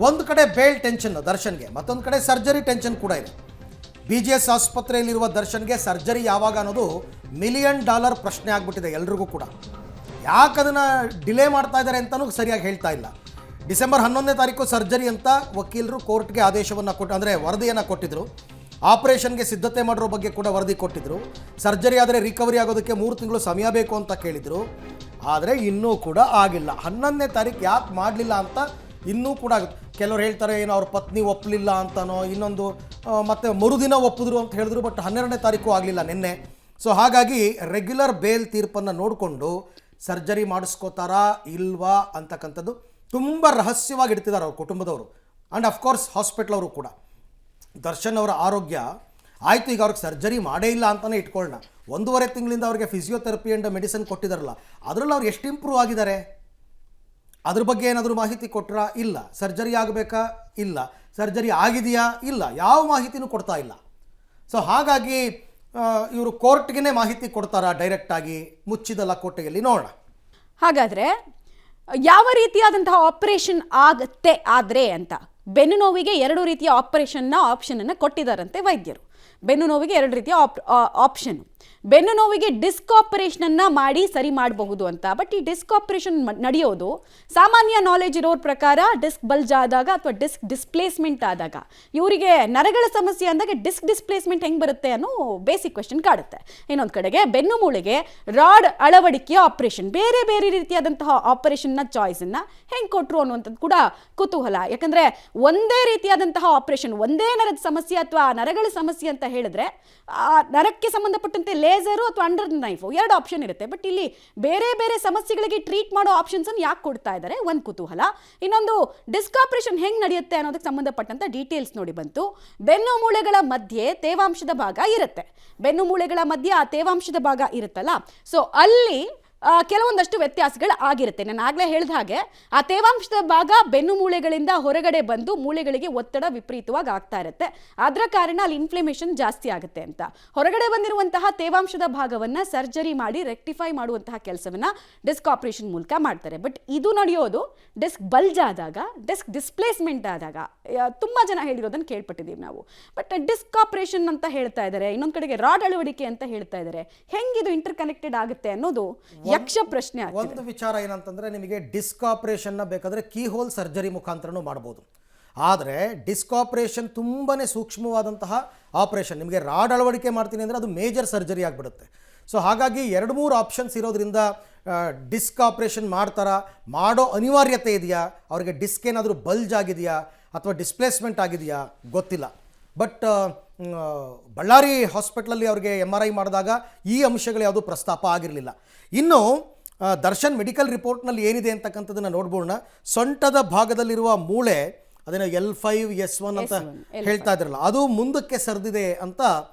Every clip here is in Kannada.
ಒಂದು ಕಡೆ ಬೇಲ್ ಟೆನ್ಷನ್ ದರ್ಶನ್ಗೆ, ಮತ್ತೊಂದು ಕಡೆ ಸರ್ಜರಿ ಟೆನ್ಷನ್ ಕೂಡ ಇದೆ. BGS ಆಸ್ಪತ್ರೆಯಲ್ಲಿರುವ ದರ್ಶನ್ಗೆ ಸರ್ಜರಿ ಯಾವಾಗ ಅನ್ನೋದು $1 ಮಿಲಿಯನ್ ಪ್ರಶ್ನೆ ಆಗಿಬಿಟ್ಟಿದೆ ಎಲ್ರಿಗೂ ಕೂಡ. ಯಾಕೆ ಅದನ್ನು ಡಿಲೇ ಮಾಡ್ತಾ ಇದ್ದಾರೆ ಅಂತಲೂ ಸರಿಯಾಗಿ ಹೇಳ್ತಾ ಇಲ್ಲ. ಡಿಸೆಂಬರ್ 11ನೇ ತಾರೀಕು ಸರ್ಜರಿ ಅಂತ ವಕೀಲರು ಕೋರ್ಟ್ಗೆ ಆದೇಶವನ್ನು ಅಂದರೆ ವರದಿಯನ್ನು ಕೊಟ್ಟಿದ್ದರು. ಆಪರೇಷನ್ಗೆ ಸಿದ್ಧತೆ ಮಾಡಿರೋ ಬಗ್ಗೆ ಕೂಡ ವರದಿ ಕೊಟ್ಟಿದ್ದರು. ಸರ್ಜರಿ ಆದರೆ ರಿಕವರಿ ಆಗೋದಕ್ಕೆ 3 ತಿಂಗಳು ಸಮಯ ಬೇಕು ಅಂತ ಕೇಳಿದರು. ಆದರೆ ಇನ್ನೂ ಕೂಡ ಆಗಿಲ್ಲ. 11ನೇ ತಾರೀಕು ಯಾಕೆ ಮಾಡಲಿಲ್ಲ ಅಂತ ಇನ್ನೂ ಕೂಡ ಕೆಲವರು ಹೇಳ್ತಾರೆ ಏನೋ ಅವ್ರ ಪತ್ನಿ ಒಪ್ಪಲಿಲ್ಲ ಅಂತನೋ, ಇನ್ನೊಂದು ಮತ್ತು ಮರುದಿನ ಒಪ್ಪಿದ್ರು ಅಂತ ಹೇಳಿದ್ರು. ಬಟ್ 12ನೇ ತಾರೀಕು ಆಗಲಿಲ್ಲ ನಿನ್ನೆ. ಸೊ ಹಾಗಾಗಿ ರೆಗ್ಯುಲರ್ ಬೇಲ್ ತೀರ್ಪನ್ನು ನೋಡಿಕೊಂಡು ಸರ್ಜರಿ ಮಾಡಿಸ್ಕೋತಾರಾ ಇಲ್ವಾ ಅಂತಕ್ಕಂಥದ್ದು ತುಂಬ ರಹಸ್ಯವಾಗಿ ಇಡ್ತಿದ್ದಾರೆ ಅವ್ರ ಕುಟುಂಬದವರು ಆ್ಯಂಡ್ ಅಫ್ಕೋರ್ಸ್ ಹಾಸ್ಪಿಟ್ಲ್ ಅವರು ಕೂಡ. ದರ್ಶನ್ ಅವರ ಆರೋಗ್ಯ ಆಯಿತು, ಈಗ ಅವ್ರಿಗೆ ಸರ್ಜರಿ ಮಾಡೇ ಇಲ್ಲ ಅಂತಲೇ ಇಟ್ಕೊಳ್ಳೋಣ. 1.5 ತಿಂಗಳಿಂದ ಅವ್ರಿಗೆ ಫಿಸಿಯೋಥೆರಪಿ ಆ್ಯಂಡ್ ಮೆಡಿಸಿನ್ ಕೊಟ್ಟಿದ್ದಾರಲ್ಲ, ಅದರಲ್ಲಿ ಅವ್ರು ಎಷ್ಟು ಇಂಪ್ರೂವ್ ಆಗಿದ್ದಾರೆ ಅದ್ರ ಬಗ್ಗೆ ಏನಾದರೂ ಮಾಹಿತಿ ಕೊಟ್ಟರಾ? ಇಲ್ಲ. ಸರ್ಜರಿ ಆಗಬೇಕಾ? ಇಲ್ಲ. ಸರ್ಜರಿ ಆಗಿದೆಯಾ? ಇಲ್ಲ. ಯಾವ ಮಾಹಿತಿನೂ ಕೊಡ್ತಾ ಇಲ್ಲ. ಸೊ ಹಾಗಾಗಿ ಇವರು ಕೋರ್ಟ್ಗೆ ಮಾಹಿತಿ ಕೊಡ್ತಾರಾ ಡೈರೆಕ್ಟಾಗಿ ಮುಚ್ಚಿದ ಲಕೋಟೆಯಲ್ಲಿ? ನೋಡೋಣ. ಹಾಗಾದರೆ ಯಾವ ರೀತಿಯಾದಂತಹ ಆಪರೇಷನ್ ಆಗುತ್ತೆ ಆದರೆ ಅಂತ ಬೆನ್ನು ನೋವಿಗೆ 2 ರೀತಿಯ ಆಪ್ಷನನ್ನು ಕೊಟ್ಟಿದ್ದಾರಂತೆ ವೈದ್ಯರು. ಬೆನ್ನು ನೋವಿಗೆ 2 ರೀತಿಯ ಆಪ್ಷನ್. ಬೆನ್ನು ನೋವಿಗೆ ಡಿಸ್ಕ್ ಆಪರೇಷನನ್ನು ಮಾಡಿ ಸರಿ ಮಾಡಬಹುದು ಅಂತ. ಬಟ್ ಈ ಡಿಸ್ಕ್ ಆಪರೇಷನ್ ನಡೆಯೋದು ಸಾಮಾನ್ಯ ನಾಲೆಜ್ ಇರೋರ ಪ್ರಕಾರ ಡಿಸ್ಕ್ ಬಲ್ಜ್ ಆದಾಗ ಅಥವಾ ಡಿಸ್ಕ್ ಡಿಸ್ಪ್ಲೇಸ್ಮೆಂಟ್ ಆದಾಗ, ಇವರಿಗೆ ನರಗಳ ಸಮಸ್ಯೆ ಅಂದಾಗ ಡಿಸ್ಕ್ ಡಿಸ್ಪ್ಲೇಸ್ಮೆಂಟ್ ಹೆಂಗೆ ಬರುತ್ತೆ ಅನ್ನೋ ಬೇಸಿಕ್ ಕ್ವೆಶ್ಚನ್ ಕಾಡುತ್ತೆ. ಇನ್ನೊಂದು ಕಡೆಗೆ ಬೆನ್ನು ಮೂಳೆಗೆ ರಾಡ್ ಅಳವಡಿಕೆಯ ಆಪರೇಷನ್, ಬೇರೆ ಬೇರೆ ರೀತಿಯಾದಂತಹ ಆಪರೇಷನ್ನ ಚಾಯ್ಸನ್ನು ಹೆಂಗೆ ಕೊಟ್ಟರು ಅನ್ನುವಂಥದ್ದು ಕೂಡ ಕುತೂಹಲ. ಯಾಕಂದರೆ ಒಂದೇ ರೀತಿಯಾದಂತಹ ಆಪರೇಷನ್, ಒಂದೇ ನರದ ಸಮಸ್ಯೆ ಅಥವಾ ನರಗಳ ಸಮಸ್ಯೆ ಅಂತ ಹೇಳಿದ್ರೆ ನರಕ್ಕೆ ಸಂಬಂಧಪಟ್ಟಂತೆ ಲೇಸರು ಅಥವಾ ಅಂಡರ್ ನೈಫು 2 ಆಪ್ಷನ್ ಇರುತ್ತೆ. ಬಟ್ ಇಲ್ಲಿ ಬೇರೆ ಬೇರೆ ಸಮಸ್ಯೆಗಳಿಗೆ ಟ್ರೀಟ್ ಮಾಡೋ ಆಪ್ಷನ್ಸನ್ನು ಯಾಕೆ ಕೊಡ್ತಾ ಇದ್ದಾರೆ ಒಂದು ಕುತೂಹಲ. ಇನ್ನೊಂದು ಡಿಸ್ಕ್ ಆಪರೇಷನ್ ಹೆಂಗೆ ನಡೆಯುತ್ತೆ ಅನ್ನೋದಕ್ಕೆ ಸಂಬಂಧಪಟ್ಟಂತ ಡೀಟೇಲ್ಸ್ ನೋಡಿ ಬಂತು. ಬೆನ್ನು ಮೂಳೆಗಳ ಮಧ್ಯೆ ತೇವಾಂಶದ ಭಾಗ ಇರುತ್ತೆ. ಬೆನ್ನು ಮೂಳೆಗಳ ಮಧ್ಯೆ ಆ ತೇವಾಂಶದ ಭಾಗ ಇರುತ್ತಲ್ಲ, ಸೊ ಅಲ್ಲಿ ಕೆಲವೊಂದಷ್ಟು ವ್ಯತ್ಯಾಸಗಳು ಆಗಿರುತ್ತೆ. ನಾನು ಆಗಲೇ ಹೇಳಿದ ಹಾಗೆ ಆ ತೇವಾಂಶದ ಭಾಗ ಬೆನ್ನು ಮೂಳೆಗಳಿಂದ ಹೊರಗಡೆ ಬಂದು ಮೂಳೆಗಳಿಗೆ ಒತ್ತಡ ವಿಪರೀತವಾಗಿ ಆಗ್ತಾ ಇರುತ್ತೆ. ಅದರ ಕಾರಣ ಅಲ್ಲಿ ಇನ್ಫ್ಲಮೇಷನ್ ಜಾಸ್ತಿ ಆಗುತ್ತೆ ಅಂತ. ಹೊರಗಡೆ ಬಂದಿರುವಂತಹ ತೇವಾಂಶದ ಭಾಗವನ್ನು ಸರ್ಜರಿ ಮಾಡಿ ರೆಕ್ಟಿಫೈ ಮಾಡುವಂತಹ ಕೆಲಸವನ್ನು ಡಿಸ್ಕ್ ಆಪರೇಷನ್ ಮೂಲಕ ಮಾಡ್ತಾರೆ. ಬಟ್ ಇದು ನಡೆಯೋದು ಡಿಸ್ಕ್ ಬಲ್ಜ್ ಆದಾಗ, ಡಿಸ್ಕ್ ಡಿಸ್ಪ್ಲೇಸ್ಮೆಂಟ್ ಆದಾಗ. ತುಂಬ ಜನ ಹೇಳಿರೋದನ್ನು ಕೇಳ್ಪಟ್ಟಿದ್ದೀವಿ ನಾವು. ಬಟ್ ಡಿಸ್ಕ್ ಆಪರೇಷನ್ ಅಂತ ಹೇಳ್ತಾ ಇದ್ದಾರೆ, ಇನ್ನೊಂದು ಕಡೆಗೆ ರಾಡ್ ಅಳವಡಿಕೆ ಅಂತ ಹೇಳ್ತಾ ಇದ್ದಾರೆ. ಹೆಂಗಿದು ಇಂಟರ್ ಕನೆಕ್ಟೆಡ್ ಆಗುತ್ತೆ ಅನ್ನೋದು ಯಕ್ಷ ಪ್ರಶ್ನೆ. ಒಂದು ವಿಚಾರ ಏನಂತಂದ್ರೆ, ನಿಮಗೆ ಡಿಸ್ಕ್ ಆಪರೇಷನ್ ಬೇಕಾದ್ರೆ ಕೀ ಹೋಲ್ ಸರ್ಜರಿ ಮುಖಾಂತರನೂ ಮಾಡಬಹುದು. ಆದರೆ ಡಿಸ್ಕ್ ಆಪರೇಷನ್ ತುಂಬಾನೇ ಸೂಕ್ಷ್ಮವಾದಂತಹ ಆಪರೇಷನ್. ನಿಮಗೆ ರಾಡ್ ಅಳವಡಿಕೆ ಮಾಡ್ತೀನಿ ಅಂದರೆ ಅದು ಮೇಜರ್ ಸರ್ಜರಿ ಆಗಿಬಿಡುತ್ತೆ. ಸೊ ಹಾಗಾಗಿ 2-3 ಆಪ್ಷನ್ಸ್ ಇರೋದ್ರಿಂದ ಡಿಸ್ಕ್ ಆಪರೇಷನ್ ಮಾಡೋ ಅನಿವಾರ್ಯತೆ ಇದೆಯಾ? ಅವರಿಗೆ ಡಿಸ್ಕ್ ಏನಾದರೂ ಬಲ್ಜ್ ಆಗಿದೆಯಾ ಅಥವಾ ಡಿಸ್ಪ್ಲೇಸ್ಮೆಂಟ್ ಆಗಿದೆಯಾ ಗೊತ್ತಿಲ್ಲ. ಬಟ್ ಬಳ್ಳಾರಿ ಹಾಸ್ಪಿಟ್ಲಲ್ಲಿ ಅವ್ರಿಗೆ MRI ಮಾಡಿದಾಗ ಈ ಅಂಶಗಳು ಯಾವುದೂ ಪ್ರಸ್ತಾಪ ಆಗಿರಲಿಲ್ಲ. ಇನ್ನು ದರ್ಶನ್ ಮೆಡಿಕಲ್ ರಿಪೋರ್ಟ್ನಲ್ಲಿ ಏನಿದೆ ಅಂತಕ್ಕಂಥದ್ದನ್ನು ನೋಡ್ಬೋಣ. ಸೊಂಟದ ಭಾಗದಲ್ಲಿರುವ ಮೂಳೆ, ಅದನ್ನು L5S1 ಅಂತ ಹೇಳ್ತಾ ಇದ್ರಲ್ಲ, ಅದು ಮುಂದಕ್ಕೆ ಸರಿದಿದೆ ಅಂತ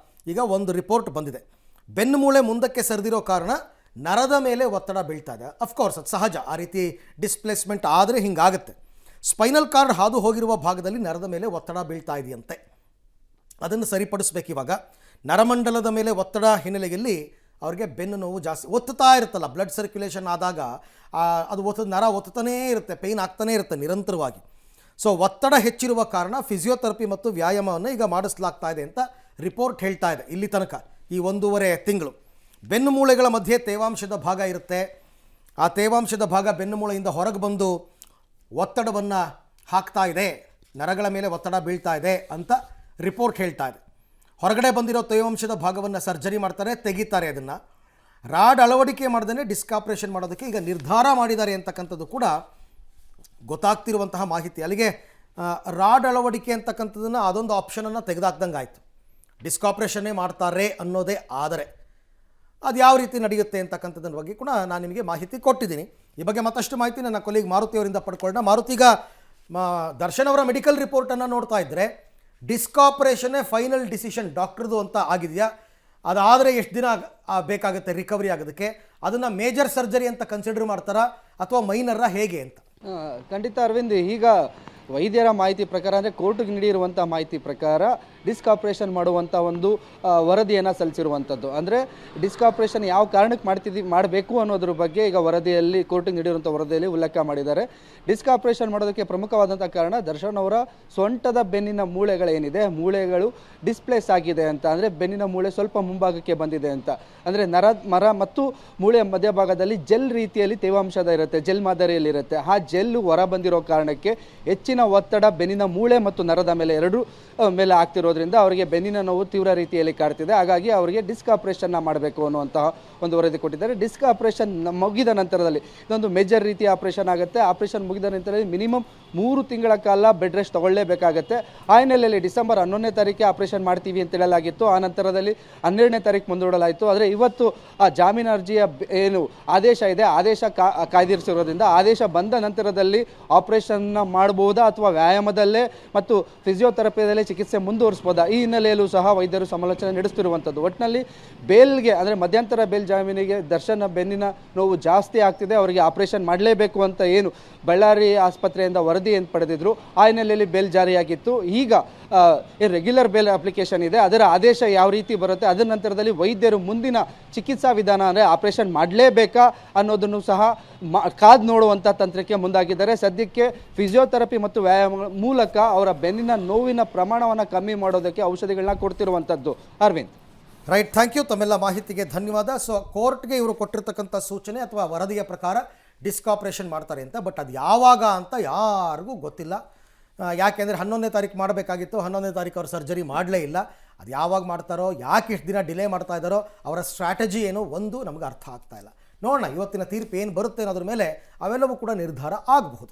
ಈಗ ಒಂದು ರಿಪೋರ್ಟ್ ಬಂದಿದೆ. ಬೆನ್ನು ಮೂಳೆ ಮುಂದಕ್ಕೆ ಸರಿದಿರೋ ಕಾರಣ ನರದ ಮೇಲೆ ಒತ್ತಡ ಬೀಳ್ತಾ ಇದೆ. ಅಫ್ಕೋರ್ಸ್ ಅದು ಸಹಜ, ಆ ರೀತಿ ಡಿಸ್ಪ್ಲೇಸ್ಮೆಂಟ್ ಆದರೆ ಹಿಂಗಾಗುತ್ತೆ. ಸ್ಪೈನಲ್ ಕಾರ್ಡ್ ಹಾದು ಹೋಗಿರುವ ಭಾಗದಲ್ಲಿ ನರದ ಮೇಲೆ ಒತ್ತಡ ಬೀಳ್ತಾ ಇದೆಯಂತೆ. ಅದನ್ನು ಸರಿಪಡಿಸ್ಬೇಕು. ಇವಾಗ ನರಮಂಡಲದ ಮೇಲೆ ಒತ್ತಡ ಹಿನ್ನೆಲೆಯಲ್ಲಿ ಅವ್ರಿಗೆ ಬೆನ್ನು ನೋವು ಜಾಸ್ತಿ ಒತ್ತುತ್ತಾ ಇರುತ್ತಲ್ಲ, ಬ್ಲಡ್ ಸರ್ಕ್ಯುಲೇಷನ್ ಆದಾಗ ಅದು ನರ ಒತ್ತುತ್ತಾನೇ ಇರುತ್ತೆ, ಪೇಯ್ನ್ ಆಗ್ತಾನೇ ಇರುತ್ತೆ ನಿರಂತರವಾಗಿ. ಸೊ ಒತ್ತಡ ಹೆಚ್ಚಿರುವ ಕಾರಣ ಫಿಸಿಯೋಥೆರಪಿ ಮತ್ತು ವ್ಯಾಯಾಮವನ್ನು ಈಗ ಮಾಡಿಸಲಾಗ್ತಾ ಇದೆ ಅಂತ ರಿಪೋರ್ಟ್ ಹೇಳ್ತಾ ಇದೆ. ಇಲ್ಲಿ ತನಕ ಈ 1.5 ತಿಂಗಳು ಬೆನ್ನು ಮೂಳೆಗಳ ಮಧ್ಯೆ ತೇವಾಂಶದ ಭಾಗ ಇರುತ್ತೆ. ಆ ತೇವಾಂಶದ ಭಾಗ ಬೆನ್ನು ಮೂಳೆಯಿಂದ ಹೊರಗೆ ಬಂದು ಒತ್ತಡವನ್ನು ಹಾಕ್ತಾ ಇದೆ, ನರಗಳ ಮೇಲೆ ಒತ್ತಡ ಬೀಳ್ತಾ ಇದೆ ಅಂತ ರಿಪೋರ್ಟ್ ಹೇಳ್ತಾ ಇದೆ. ಹೊರಗಡೆ ಬಂದಿರೋ ತೇವಾಂಶದ ಭಾಗವನ್ನು ಸರ್ಜರಿ ಮಾಡ್ತಾರೆ, ತೆಗಿತಾರೆ. ಅದನ್ನು ರಾಡ್ ಅಳವಡಿಕೆ ಮಾಡ್ದೇ ಡಿಸ್ಕ್ ಆಪರೇಷನ್ ಮಾಡೋದಕ್ಕೆ ಈಗ ನಿರ್ಧಾರ ಮಾಡಿದ್ದಾರೆ ಅಂತಕ್ಕಂಥದ್ದು ಕೂಡ ಗೊತ್ತಾಗ್ತಿರುವಂತಹ ಮಾಹಿತಿ. ಅಲ್ಲಿಗೆ ರಾಡ್ ಅಳವಡಿಕೆ ಅಂತಕ್ಕಂಥದ್ದನ್ನು ಅದೊಂದು ಆಪ್ಷನನ್ನು ತೆಗೆದಾಕ್ದಂಗೆ ಆಯಿತು. ಡಿಸ್ಕ್ ಆಪರೇಷನ್ನೇ ಮಾಡ್ತಾರೆ ಅನ್ನೋದೇ ಆದರೆ ಅದು ಯಾವ ರೀತಿ ನಡೆಯುತ್ತೆ ಅಂತಕ್ಕಂಥದ್ರ ಬಗ್ಗೆ ಕೂಡ ನಾನು ನಿಮಗೆ ಮಾಹಿತಿ ಕೊಟ್ಟಿದ್ದೀನಿ. ಈ ಬಗ್ಗೆ ಮತ್ತಷ್ಟು ಮಾಹಿತಿ ನನ್ನ ಕೊಲೀಗ್ ಮಾರುತಿ ಅವರಿಂದ ಪಡ್ಕೊಳ್ಳೋಣ. ಮಾರುತಿ, ಈಗ ದರ್ಶನ್ ಅವರ ಮೆಡಿಕಲ್ ರಿಪೋರ್ಟನ್ನು ನೋಡ್ತಾ ಇದ್ದರೆ ಡಿಸ್ಕ್ ಆಪರೇಷನ್ನೇ ಫೈನಲ್ ಡಿಸಿಷನ್ ಡಾಕ್ಟ್ರದು ಅಂತ ಆಗಿದೆಯಾ? ಅದಾದರೆ ಎಷ್ಟು ದಿನ ಬೇಕಾಗುತ್ತೆ ರಿಕವರಿ ಆಗೋದಕ್ಕೆ? ಅದನ್ನು ಮೇಜರ್ ಸರ್ಜರಿ ಅಂತ ಕನ್ಸಿಡರ್ ಮಾಡ್ತಾರಾ ಅಥವಾ ಮೈನರ್ರ ಹೇಗೆ ಅಂತ? ಖಂಡಿತ ಅರವಿಂದ್, ಈಗ ವೈದ್ಯರ ಮಾಹಿತಿ ಪ್ರಕಾರ ಅಂದರೆ ಕೋರ್ಟ್ಗೆ ನೀಡಿರುವಂಥ ಮಾಹಿತಿ ಪ್ರಕಾರ ಡಿಸ್ಕ್ ಆಪರೇಷನ್ ಮಾಡುವಂಥ ಒಂದು ವರದಿಯನ್ನು ಸಲ್ಲಿಸಿರುವಂಥದ್ದು. ಅಂದರೆ ಡಿಸ್ಕ್ ಆಪರೇಷನ್ ಯಾವ ಕಾರಣಕ್ಕೆ ಮಾಡಬೇಕು ಅನ್ನೋದ್ರ ಬಗ್ಗೆ ಈಗ ವರದಿಯಲ್ಲಿ ಕೋರ್ಟಿಗೆ ನೀಡಿರುವಂಥ ವರದಿಯಲ್ಲಿ ಉಲ್ಲೇಖ ಮಾಡಿದ್ದಾರೆ. ಡಿಸ್ಕ್ ಆಪರೇಷನ್ ಮಾಡೋದಕ್ಕೆ ಪ್ರಮುಖವಾದಂಥ ಕಾರಣ ದರ್ಶನ್ ಅವರ ಸೊಂಟದ ಬೆನ್ನಿನ ಮೂಳೆಗಳೇನಿದೆ, ಮೂಳೆಗಳು ಡಿಸ್ಪ್ಲೇಸ್ ಆಗಿದೆ ಅಂತ. ಅಂದರೆ ಬೆನ್ನಿನ ಮೂಳೆ ಸ್ವಲ್ಪ ಮುಂಭಾಗಕ್ಕೆ ಬಂದಿದೆ ಅಂತ. ಅಂದರೆ ಮರ ಮತ್ತು ಮೂಳೆಯ ಮಧ್ಯಭಾಗದಲ್ಲಿ ಜೆಲ್ ರೀತಿಯಲ್ಲಿ ತೇವಾಂಶದ ಇರುತ್ತೆ, ಜೆಲ್ ಮಾದರಿಯಲ್ಲಿರುತ್ತೆ. ಆ ಜೆಲ್ಲು ಹೊರ ಬಂದಿರೋ ಕಾರಣಕ್ಕೆ ಹೆಚ್ಚಿನ ಒತ್ತಡ ಬೆನ್ನಿನ ಮೂಳೆ ಮತ್ತು ನರದ ಮೇಲೆ ಎರಡೂ ಮೇಲೆ ಆಗ್ತಿರೋದ್ರಿಂದ ಅವರಿಗೆ ಬೆನ್ನಿನ ನೋವು ತೀವ್ರ ರೀತಿಯಲ್ಲಿ ಕಾಡ್ತಿದೆ. ಹಾಗಾಗಿ ಅವರಿಗೆ ಡಿಸ್ಕ್ ಆಪರೇಷನ್ನ ಮಾಡಬೇಕು ಅನ್ನುವಂತಹ ಒಂದು ವರದಿ ಕೊಟ್ಟಿದ್ದಾರೆ. ಡಿಸ್ಕ್ ಆಪರೇಷನ್ ಮುಗಿದ ನಂತರದಲ್ಲಿ ಇದೊಂದು ಮೇಜರ್ ರೀತಿಯ ಆಪರೇಷನ್ ಆಗುತ್ತೆ. ಆಪರೇಷನ್ ಮುಗಿದ ನಂತರದಲ್ಲಿ ಮಿನಿಮಮ್ 3 ತಿಂಗಳ ಕಾಲ ಬೆಡ್ ರೆಸ್ಟ್ ತಗೊಳ್ಳೇಬೇಕಾಗತ್ತೆ. ಆ ಹಿನ್ನೆಲೆಯಲ್ಲಿ ಡಿಸೆಂಬರ್ 11ನೇ ತಾರೀಕಿಗೆ ಆಪರೇಷನ್ ಮಾಡ್ತೀವಿ ಅಂತ ಹೇಳಲಾಗಿತ್ತು. ಆ ನಂತರದಲ್ಲಿ 12ನೇ ತಾರೀಕು ಮುಂದೂಡಲಾಯಿತು. ಆದರೆ ಇವತ್ತು ಆ ಜಾಮೀನು ಅರ್ಜಿಯ ಏನು ಆದೇಶ ಇದೆ, ಆದೇಶ ಕಾಯ್ದಿರಿಸಿರೋದ್ರಿಂದ ಆದೇಶ ಬಂದ ನಂತರದಲ್ಲಿ ಆಪರೇಷನ್ನ ಮಾಡಬಹುದಾ ಅಥವಾ ವ್ಯಾಯಾಮದಲ್ಲೇ ಮತ್ತು ಫಿಸಿಯೋಥೆರಪಿಯಲ್ಲೇ ಚಿಕಿತ್ಸೆ ಮುಂದುವರಿಸಬಹುದಾ, ಈ ಹಿನ್ನೆಲೆಯಲ್ಲೂ ಸಹ ವೈದ್ಯರು ಸಮಾಲೋಚನೆ ನಡೆಸುತ್ತಿರುವಂಥದ್ದು. ಒಟ್ಟಿನಲ್ಲಿ ಬೇಲ್ಗೆ ಅಂದರೆ ಮಧ್ಯಂತರ ಬೇಲ್ ಜಾಮೀನಿಗೆ ದರ್ಶನ ಬೆನ್ನಿನ ನೋವು ಜಾಸ್ತಿ ಆಗ್ತಿದೆ, ಅವರಿಗೆ ಆಪರೇಷನ್ ಮಾಡಲೇಬೇಕು ಅಂತ ಏನು ಬಳ್ಳಾರಿ ಆಸ್ಪತ್ರೆಯಿಂದ ವರದಿ ಏನು ಪಡೆದಿದ್ರು, ಆ ಹಿನ್ನೆಲೆಯಲ್ಲಿ ಬೇಲ್ ಜಾರಿಯಾಗಿತ್ತು. ಈಗ ರೆಗ್ಯುಲರ್ ಬೇಲ್ ಅಪ್ಲಿಕೇಶನ್ ಇದೆ, ಅದರ ಆದೇಶ ಯಾವ ರೀತಿ ಬರುತ್ತೆ, ಅದರ ನಂತರದಲ್ಲಿ ವೈದ್ಯರು ಮುಂದಿನ ಚಿಕಿತ್ಸಾ ವಿಧಾನ ಅಂದರೆ ಆಪರೇಷನ್ ಮಾಡಲೇಬೇಕಾ ಅನ್ನೋದನ್ನು ಸಹ ಕಾದು ನೋಡುವಂಥ ತಂತ್ರಕ್ಕೆ ಮುಂದಾಗಿದ್ದಾರೆ. ಸದ್ಯಕ್ಕೆ ಫಿಸಿಯೋಥೆರಪಿ ಮತ್ತು ವ್ಯಾಯಾಮ ಮೂಲಕ ಅವರ ಬೆನ್ನಿನ ನೋವಿನ ಪ್ರಮಾಣವನ್ನು ಕಮ್ಮಿ ಮಾಡೋದಕ್ಕೆ ಔಷಧಿಗಳನ್ನ ಕೊಡ್ತಿರುವಂಥದ್ದು. ಅರವಿಂದ್. Right, thank you. ತಮ್ಮೆಲ್ಲ ಮಾಹಿತಿಗೆ ಧನ್ಯವಾದ. ಸೊ ಕೋರ್ಟ್ಗೆ ಇವರು ಕೊಟ್ಟಿರ್ತಕ್ಕಂಥ ಸೂಚನೆ ಅಥವಾ ವರದಿಯ ಪ್ರಕಾರ ಡಿಸ್ಕ್ ಆಪರೇಷನ್ ಮಾಡ್ತಾರೆ ಅಂತ, ಬಟ್ ಅದು ಯಾವಾಗ ಅಂತ ಯಾರಿಗೂ ಗೊತ್ತಿಲ್ಲ. ಯಾಕೆಂದರೆ 11ನೇ ತಾರೀಕು ಮಾಡಬೇಕಾಗಿತ್ತು, 11ನೇ ತಾರೀಕು ಅವ್ರು ಸರ್ಜರಿ ಮಾಡಲೇ ಇಲ್ಲ. ಅದು ಯಾವಾಗ ಮಾಡ್ತಾರೋ, ಯಾಕೆ ಇಷ್ಟು ದಿನ ಡಿಲೇ ಮಾಡ್ತಾ ಇದ್ದಾರೋ, ಅವರ ಸ್ಟ್ರಾಟಜಿ ಏನು ಒಂದು ನಮಗೆ ಅರ್ಥ ಆಗ್ತಾ ಇಲ್ಲ. ನೋಡೋಣ ಇವತ್ತಿನ ತೀರ್ಪು ಏನು ಬರುತ್ತೆ ಅನ್ನೋದ್ರ ಮೇಲೆ ಅವೆಲ್ಲವೂ ಕೂಡ ನಿರ್ಧಾರ ಆಗಬಹುದು.